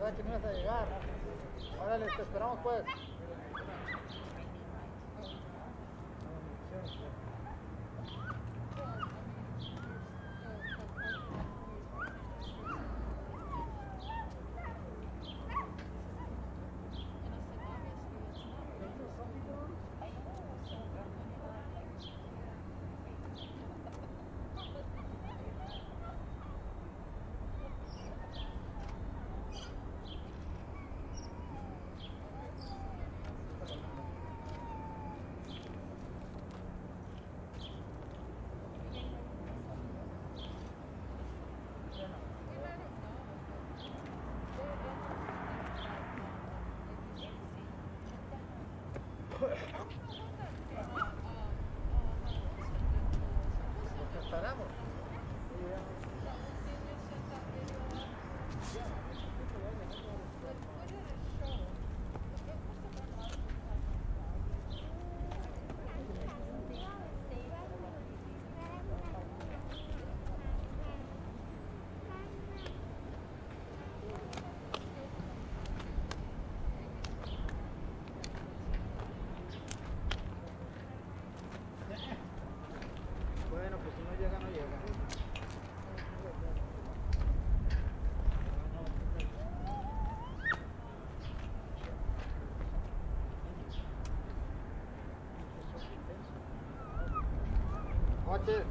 Pensaba que no ibas a llegar. Órale, te esperamos pues. Paramos. Bueno, pues si no llega, no llega. Watch it.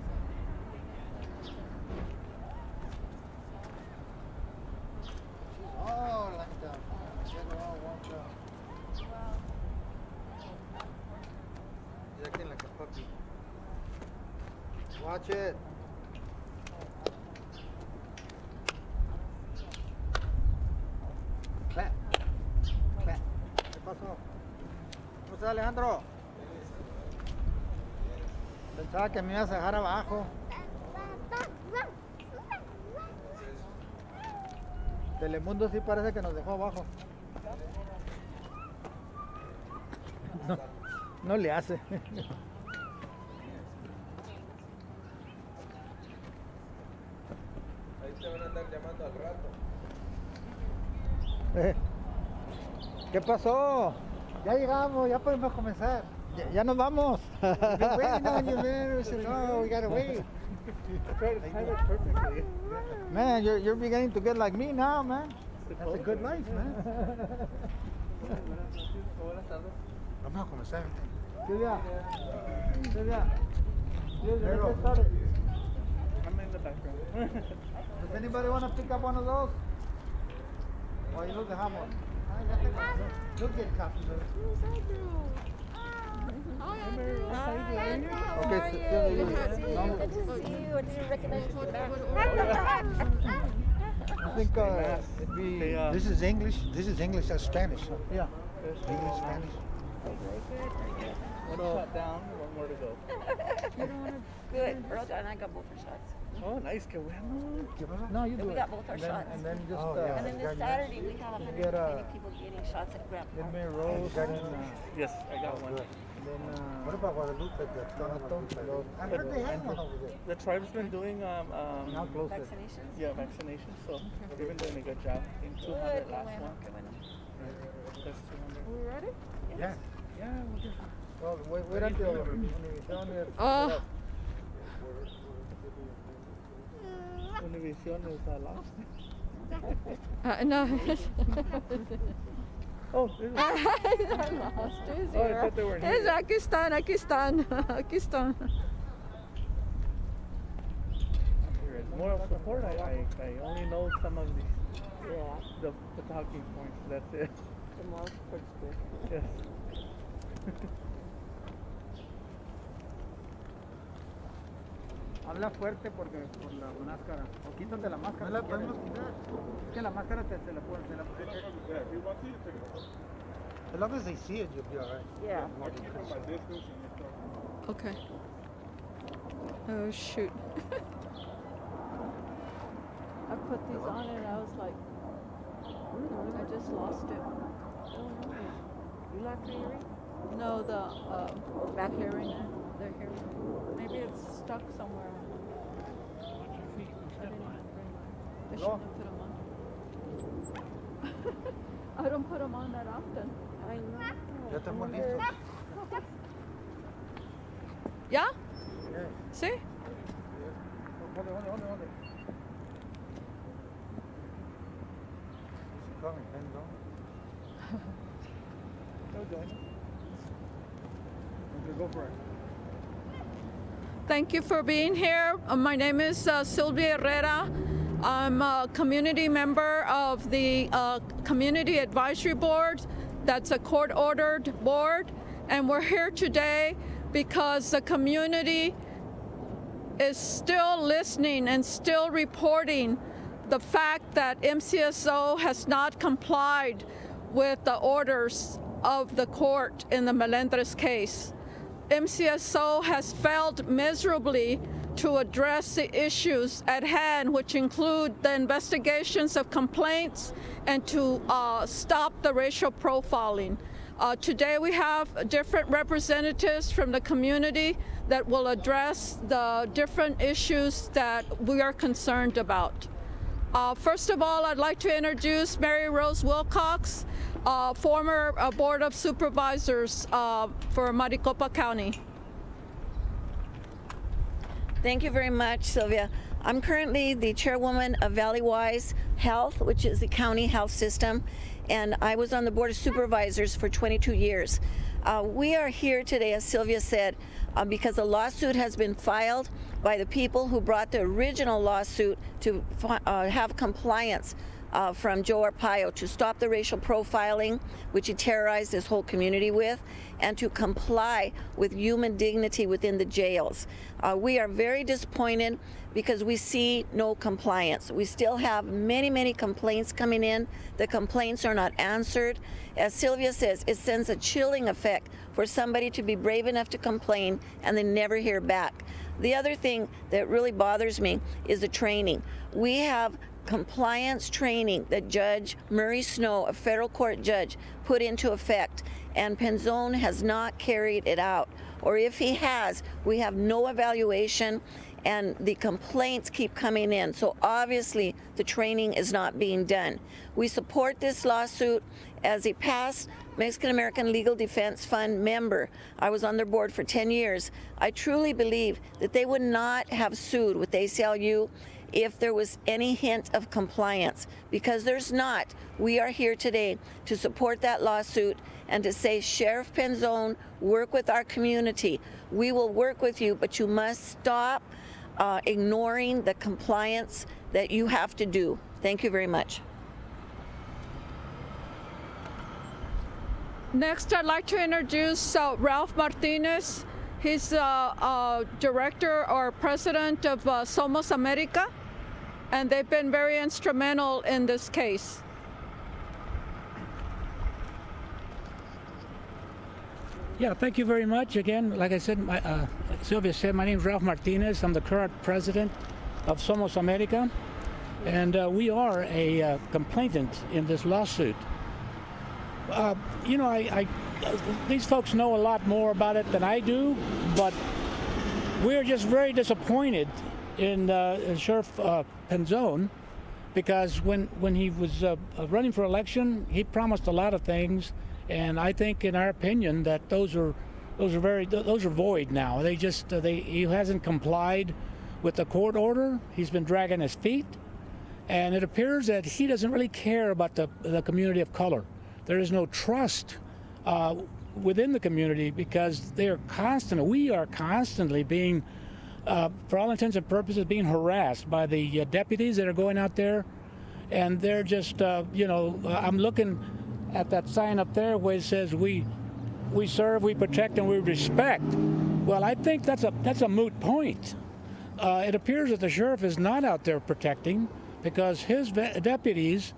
Oh, like that. Get all walked out. She's acting like a puppy. Watch it. Clap. Clap. ¿Qué pasó? ¿Cómo estás, Alejandro? Pensaba que me ibas a dejar abajo. Telemundo sí parece que nos dejó abajo. No, no le hace. Ahí te van a andar llamando al rato. ¿Qué pasó? Ya llegamos, ya podemos comenzar. Ya nos vamos. We've been waiting on you, man. We said, no, we gotta wait. Man, you're beginning to get like me now, man. That's a good life, man. Buenas tardes. Vamos a comenzar. Silvia. Silvia, let's start it. I'm in the background. Does anybody want to pick up one of those? O ahí los dejamos. Ay, ya tengo. You'll get copies of it. Okay, so Good to see you. Good to see you. I didn't recognize you. I think it'd be. This is English. This is English. That's Spanish. Yeah. English, Spanish. One shot down, one more to go. Good. Earl and I got both our shots. Oh, nice. Que bueno. No, you do We it. got both our shots. And then just. And then this Saturday we have 150 people getting shots at Grant Give Park. me a rose. And then, Yes, I got one. what about Guadalupe? I heard they have one over there. The tribe's been doing Now closer. Vaccinations? yeah, vaccination, so they've been doing a good job. In 200 Good. last Bueno, one. qué bueno. That's 200. We ready? Yeah. Yeah, we'll just Well, wait until Univision is. Oh. Univision is lost. No. Oh, this is, I'm lost. Is oh, I thought they were here. It's aquí están, aquí están, aquí están. Here is more of support. I only know some of these, Yeah. the talking points. That's it. The more support's good. Yes. Habla fuerte porque por la máscara. O quítate la máscara. No la podemos quitar. Es que la máscara se la pueden. As long as they see it, you'll be alright. Yeah. Okay. Oh shoot. I put these on and I was like, I just lost it. You lost your earring? No, the Back hearing, earring? the hearing. Maybe it's stuck somewhere. I shouldn't have put them on. I don't put them on that often. I know. Ya estamos listos. ¿Ya? Yeah. ¿Sí? Hold it. She's coming, hands on. Okay, go for it. Thank you for being here. My name is Sylvia Herrera. I'm a community member of the Community Advisory Board. That's a court-ordered board. And we're here today because the community is still listening and still reporting the fact that MCSO has not complied with the orders of the court in the Melendres case. MCSO has failed miserably to address the issues at hand, which include the investigations of complaints and to stop the racial profiling. Today we have different representatives from the community that will address the different issues that we are concerned about. First of all, I'd like to introduce Mary Rose Wilcox, former Board of Supervisors for Maricopa County. Thank you very much, Sylvia. I'm currently the chairwoman of Valleywise Health, which is the county health system, and I was on the Board of Supervisors for 22 years. We are here today, as Sylvia said, because a lawsuit has been filed by the people who brought the original lawsuit to have compliance from Joe Arpaio to stop the racial profiling, which he terrorized this whole community with, and to comply with human dignity within the jails. We are very disappointed because we see no compliance. We still have many complaints coming in. The complaints are not answered. As Sylvia says, it sends a chilling effect for somebody to be brave enough to complain and then never hear back. The other thing that really bothers me is the training. We have compliance training that Judge Murray Snow, a federal court judge, put into effect, and Penzone has not carried it out. Or if he has, we have no evaluation, and the complaints keep coming in. So obviously the training is not being done. We support this lawsuit as a past Mexican American Legal Defense Fund member. I was on their board for 10 years. I truly believe that they would not have sued with ACLU if there was any hint of compliance, because there's not. We are here today to support that lawsuit and to say, Sheriff Penzone, work with our community. We will work with you, but you must stop ignoring the compliance that you have to do. Thank you very much. Next, I'd like to introduce Ralph Martinez. He's director or president of Somos America, and they've been very instrumental in this case. Yeah, thank you very much. Again, like I said, Sylvia said, my name is Ralph Martinez. I'm the current president of Somos America, and we are a complainant in this lawsuit. You know, these folks know a lot more about it than I do, but we're just very disappointed in Sheriff Penzone, because when he was running for election, he promised a lot of things, and I think, in our opinion, that those are void now. He hasn't complied with the court order. He's been dragging his feet, and it appears that he doesn't really care about the community of color. There is no trust within the community, because we are constantly being, for all intents and purposes, being harassed by the deputies that are going out there, and they're just, I'm looking at that sign up there where it says, we serve, we protect, and we respect. Well, I think that's a moot point. It appears that the sheriff is not out there protecting, because his deputies,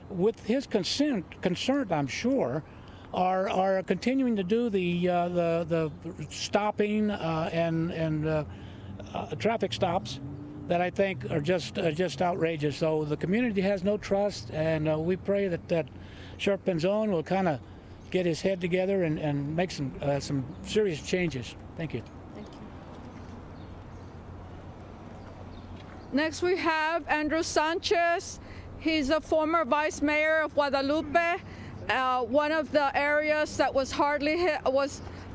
with his consent, I'm sure, are continuing to do the stopping and traffic stops that I think are just outrageous. So the community has no trust, and we pray that Sheriff Penzone will kind of get his head together and make some serious changes. Thank you. Thank you. Next, we have Andrew Sanchez. He's a former vice mayor of Guadalupe, one of the areas that was hardly hit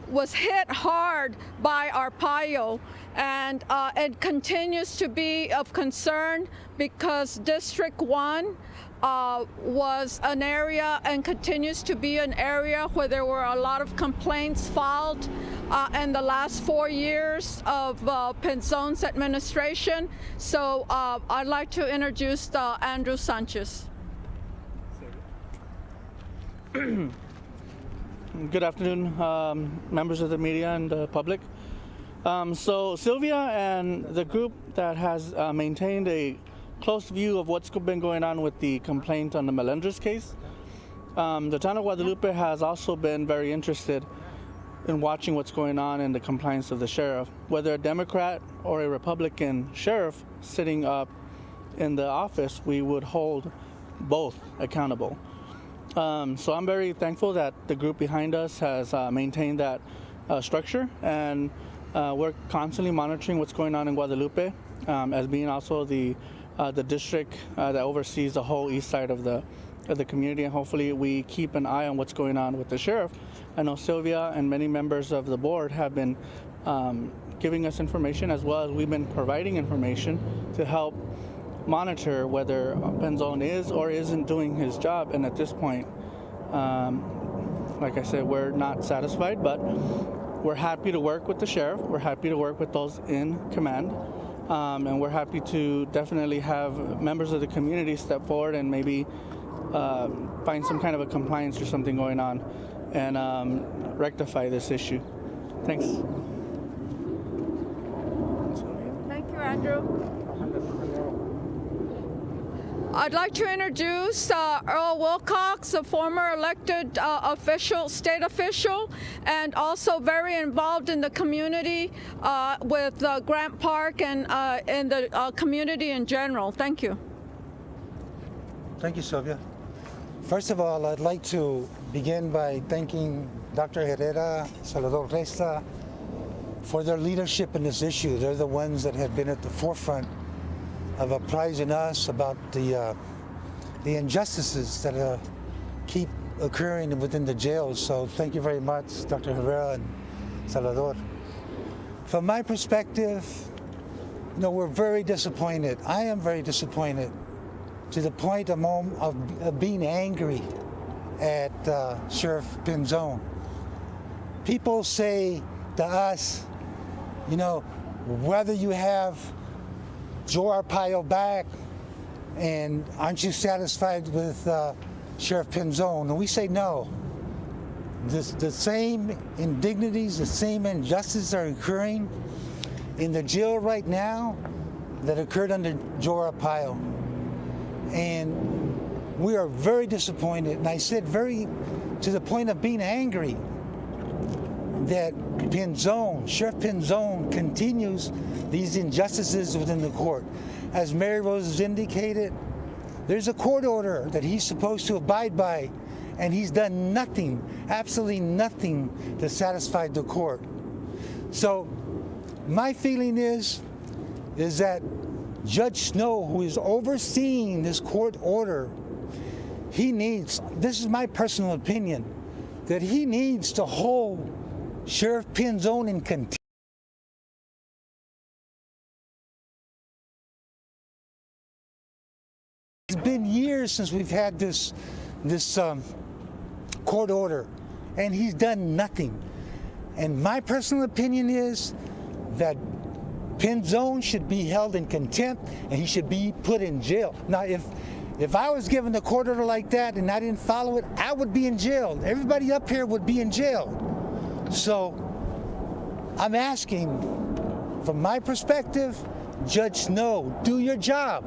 was hit hard by Arpaio, and it continues to be of concern because District 1 was an area and continues to be an area where there were a lot of complaints filed in the last 4 years of Penzone's administration. So I'd like to introduce Andrew Sanchez. Good afternoon, members of the media and the public. So Sylvia and the group that has maintained a close view of what's been going on with the complaint on the Melendres case. The town of Guadalupe has also been very interested in watching what's going on in the compliance of the sheriff. Whether a Democrat or a Republican sheriff sitting up in the office, we would hold both accountable. So I'm very thankful that the group behind us has maintained that structure, and we're constantly monitoring what's going on in Guadalupe, as being also the district that oversees the whole east side of the community, and hopefully we keep an eye on what's going on with the sheriff. I know Sylvia and many members of the board have been giving us information, as well as we've been providing information to help monitor whether Penzone is or isn't doing his job. And at this point, like I said, we're not satisfied, but we're happy to work with the sheriff. We're happy to work with those in command. And we're happy to definitely have members of the community step forward and maybe find some kind of a compliance or something going on and rectify this issue. Thanks. Thank you, Andrew. I'd like to introduce Earl Wilcox, a former elected state official, and also very involved in the community with Grant Park and in the community in general. Thank you. Thank you, Sylvia. First of all, I'd like to begin by thanking Dr. Herrera, Salvador Resta, for their leadership in this issue. They're the ones that have been at the forefront of apprising us about the injustices that keep occurring within the jails. So thank you very much, Dr. Herrera and Salvador. From my perspective, we're very disappointed. I am very disappointed, to the point of being angry at Sheriff Penzone. People say to us, whether you have Joe Arpaio back, and aren't you satisfied with Sheriff Penzone? And we say no. The same indignities, the same injustices are occurring in the jail right now that occurred under Joe Arpaio. And we are very disappointed, and I said very to the point of being angry, that Sheriff Penzone continues these injustices within the court. As Mary Rose has indicated, there's a court order that he's supposed to abide by, and he's done nothing, absolutely nothing, to satisfy the court. So my feeling is that Judge Snow, who is overseeing this court order, this is my personal opinion, that he needs to hold Sheriff Penzone in contempt. It's been years since we've had this court order, and he's done nothing. And my personal opinion is that Penzone should be held in contempt, and he should be put in jail. Now, if I was given a court order like that and I didn't follow it, I would be in jail. Everybody up here would be in jail. So I'm asking, from my perspective, Judge Snow, do your job.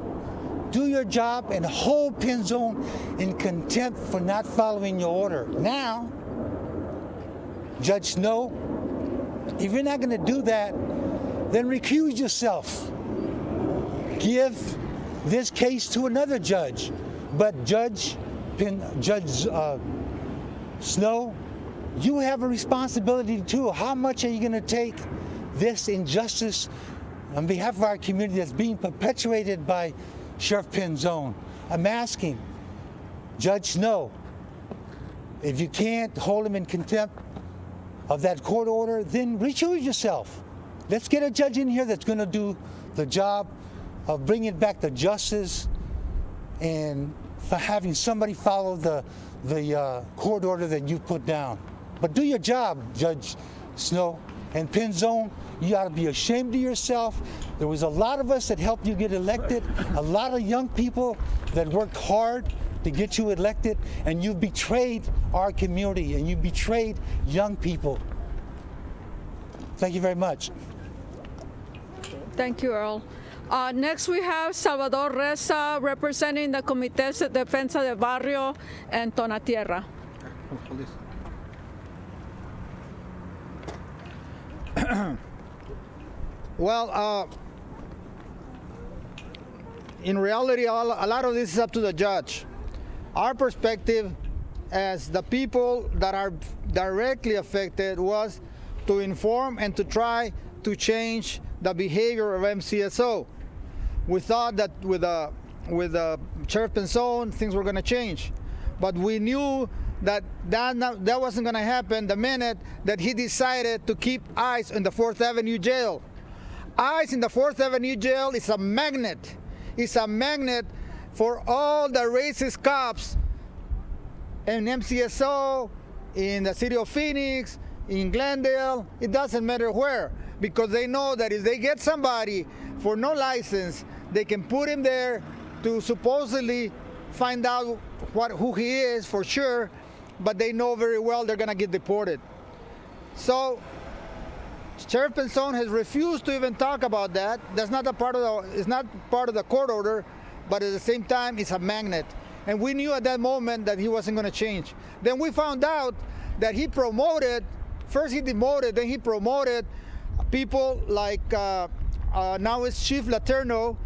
Do your job and hold Penzone in contempt for not following your order. Now, Judge Snow, if you're not going to do that, then recuse yourself. Give this case to another judge. But Judge Snow, you have a responsibility too. How much are you going to take this injustice on behalf of our community that's being perpetuated by Sheriff Penzone? I'm asking, Judge Snow, If you can't hold him in contempt of that court order, then recuse yourself. Let's get a judge in here that's going to do the job of bringing back the justice and for having somebody follow the court order that you put down. But do your job, Judge Snow. And Penzone, you ought to be ashamed of yourself. There was a lot of us that helped you get elected, a lot of young people that worked hard to get you elected, and you betrayed our community and you betrayed young people. Thank you very much. Thank you, Earl. Next, we have Salvador Reza representing the Comité de Defensa del Barrio and Tonatierra. Well, in reality, a lot of this is up to the judge. Our perspective as the people that are directly affected was to inform and to try to change the behavior of MCSO. We thought that with Sheriff Penzone, things were going to change. But we knew that wasn't going to happen the minute that he decided to keep ICE in the 4th Avenue jail. ICE in the 4th Avenue jail is a magnet. It's a magnet for all the racist cops in MCSO, in the city of Phoenix, in Glendale. It doesn't matter where, because they know that if they get somebody for no license, they can put him there to supposedly find out who he is for sure, but they know very well they're going to get deported. So Sheriff Penzone has refused to even talk about that. That's not a part of it's not part of the court order, but at the same time, it's a magnet. And we knew at that moment that he wasn't going to change. Then we found out that he promoted, first he demoted, then he promoted people like now it's Chief Laterno,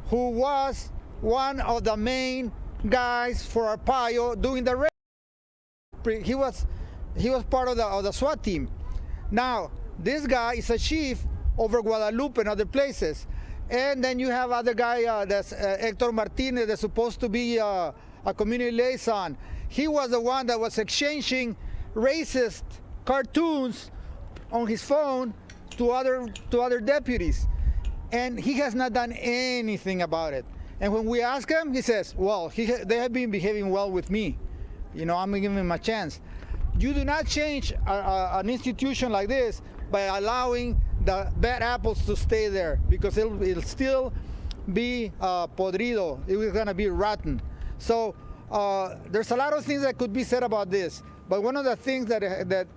who was one of the main guys for Arpaio doing the raid. He was part of the SWAT team. Now this guy is a chief over Guadalupe and other places. And then you have other guy that's Hector Martinez, that's supposed to be a community liaison. He was the one that was exchanging racist cartoons on his phone to other deputies, and he has not done anything about it. And when we ask him, he says, "Well, they have been behaving well with me. You know, I'm giving him a chance." You do not change an institution like this by allowing the bad apples to stay there, because it'll still be podrido. It's going to be rotten. So there's a lot of things that could be said about this, but one of the things that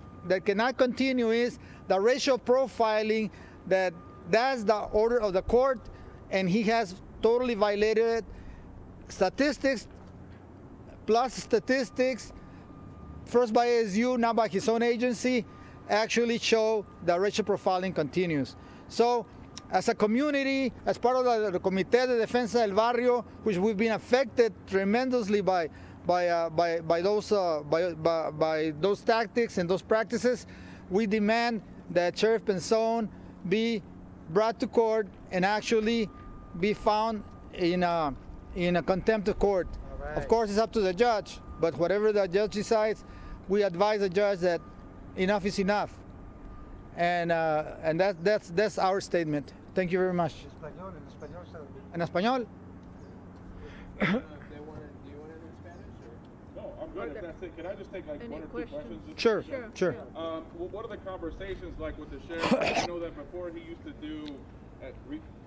cannot continue is the racial profiling. That's the order of the court, and he has totally violated it. Statistics plus statistics, first by ASU, now by his own agency, actually show that racial profiling continues. So as a community, as part of the Comité de Defensa del Barrio, which we've been affected tremendously by those tactics and those practices, we demand that Sheriff Penzone be brought to court and actually be found in a contempt of court. Right. Of course, it's up to the judge, but whatever the judge decides, we advise the judge that enough is enough, and that's our statement. Thank you very much. En español. Do you want it in Spanish or? No, I'm good. If that's it. Can I just take like one or two questions? Sure. What are the conversations like with the sheriff? I know that before he used to do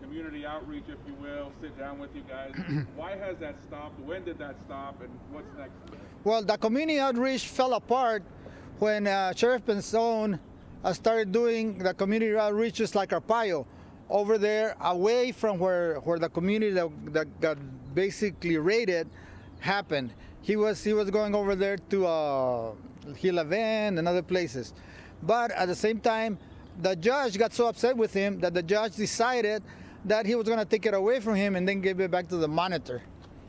community outreach, if you will, sit down with you guys. Why has that stopped? When did that stop? And what's next? Well, the community outreach fell apart when Sheriff Penzone started doing the community outreaches like Arpaio, over there away from where the community that got basically raided happened. He was going over there to Hilaven and other places. But at the same time, the judge got so upset with him that the judge decided that he was going to take it away from him and then give it back to the monitor.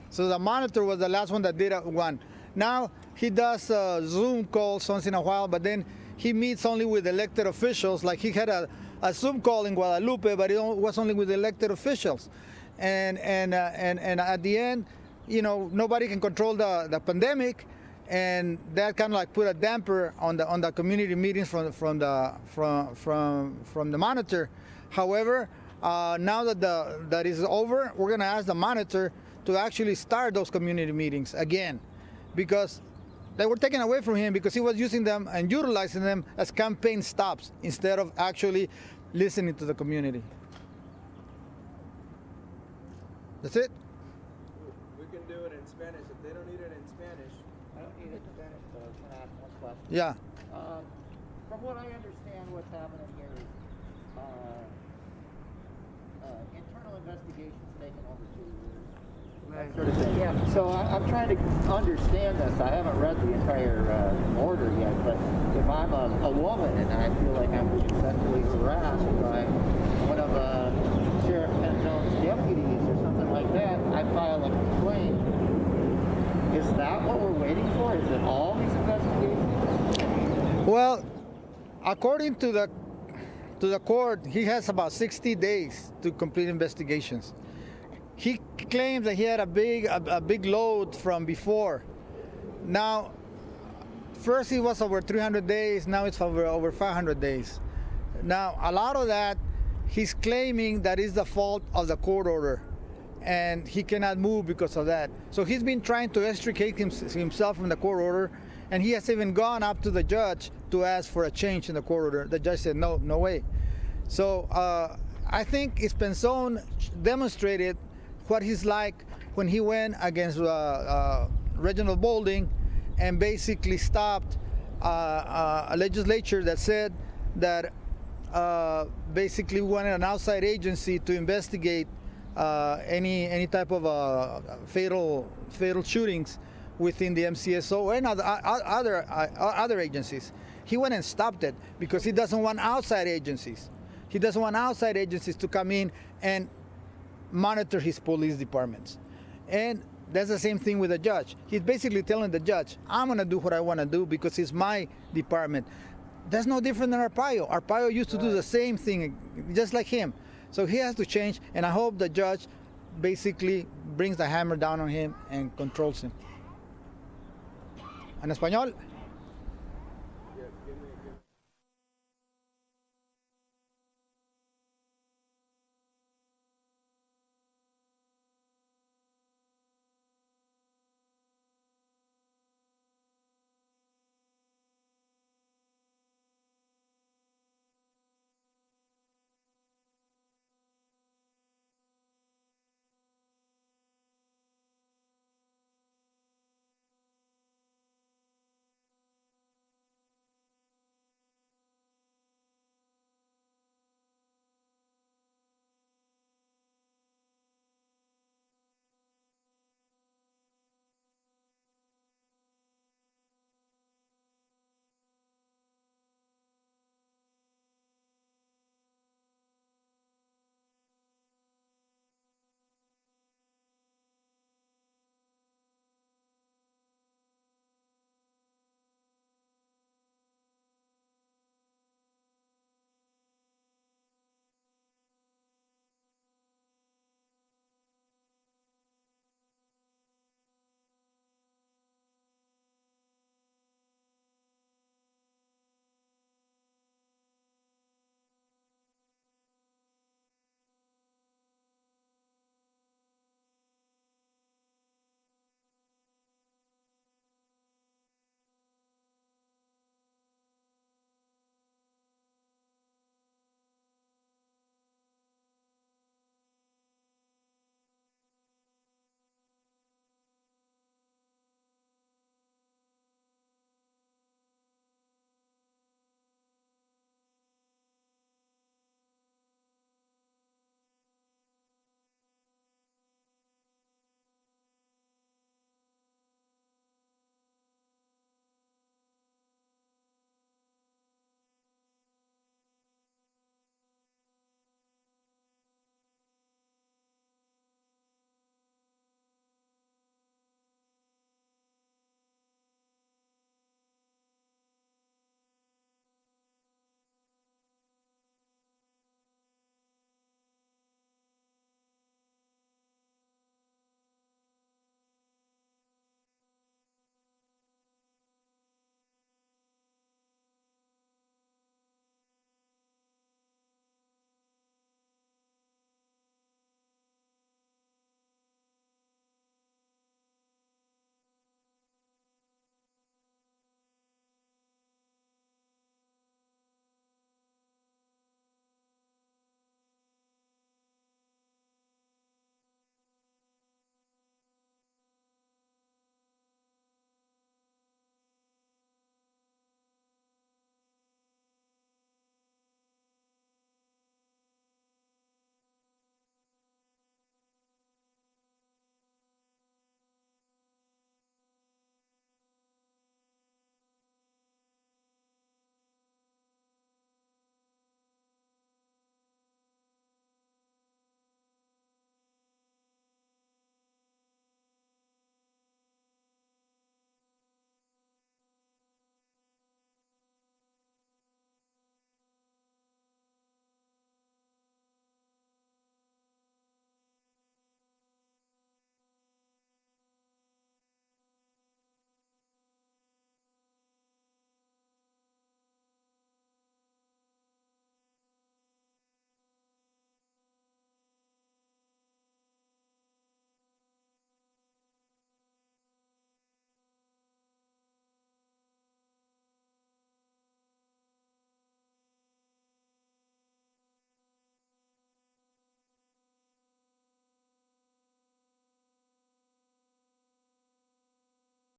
So the monitor was the last one that did one. Now he does Zoom calls once in a while, but then he meets only with elected officials. Like he had a Zoom call in Guadalupe, but it was only with elected officials. And at the end, you know, nobody can control the pandemic, and that kind of like put a damper on the community meetings from the monitor. However, now that that is over, we're going to ask the monitor to actually start those community meetings again, because they were taken away from him because he was using them and utilizing them as campaign stops instead of actually listening to the community. That's it. We can do it in Spanish. If they don't need it in Spanish, I don't need it in Spanish, so can I ask one question? Yeah. From what I understand, what's happening here is internal investigations taking over 2 years. That sort of thing. Yeah. So I'm trying to understand this. I haven't read the entire order yet, but if I'm a woman and I feel like I'm being sexually harassed by one of Sheriff Penzone's deputies or something like that, I file a complaint. Is that what we're waiting for? Is it all these investigations? Well, according to the court, he has about 60 days to complete investigations. He claims that he had a big load from before. Now, first it was over 300 days, now it's over 500 days. Now, a lot of that, he's claiming that is the fault of the court order, and he cannot move because of that. So he's been trying to extricate himself from the court order, and he has even gone up to the judge to ask for a change in the court order. The judge said, no way. So I think Penzone demonstrated what he's like when he went against Reginald Boulding and basically stopped a legislature that said that basically wanted an outside agency to investigate any type of fatal shootings within the MCSO and other agencies. He went and stopped it because he doesn't want outside agencies. He doesn't want outside agencies to come in and monitor his police departments. And that's the same thing with the judge. He's basically telling the judge, I'm going to do what I want to do because it's my department. That's no different than Arpaio. Arpaio used to do the same thing, just like him. So he has to change, and I hope the judge basically brings the hammer down on him and controls him. En español.